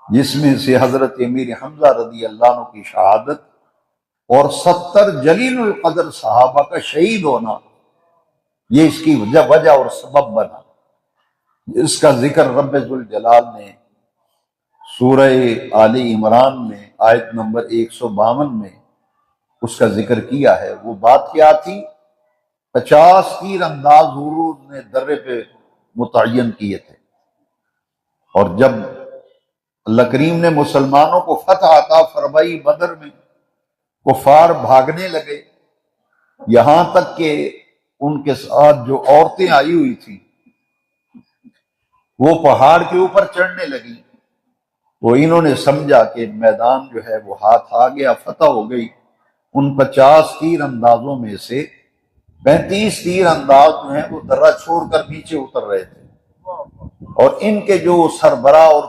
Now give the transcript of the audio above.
جس میں سے حضرت امیر حمزہ رضی اللہ عنہ کی شہادت اور 70 جلیل القدر صحابہ کا شہید ہونا، یہ اس کی وجہ اور سبب بنا۔ اس کا ذکر رب ذوالجلال نے سورہ آل عمران میں آیت نمبر 152 میں اس کا ذکر کیا ہے۔ وہ بات کیا تھی؟ 50 تیر انداز حضور نے درے پہ متعین کیے تھے، اور جب اللہ کریم نے مسلمانوں کو فتح عطا فرمائی بدر میں، کفار بھاگنے لگے، یہاں تک کہ ان کے ساتھ جو عورتیں آئی ہوئی تھیں وہ پہاڑ کے اوپر چڑھنے لگی، تو انہوں نے سمجھا کہ میدان جو ہے وہ ہاتھ آ گیا، فتح ہو گئی۔ ان 50 تیر اندازوں میں سے 35 تیر انداز جو ہیں وہ درہ چھوڑ کر نیچے اتر رہے تھے، اور ان کے جو سربراہ اور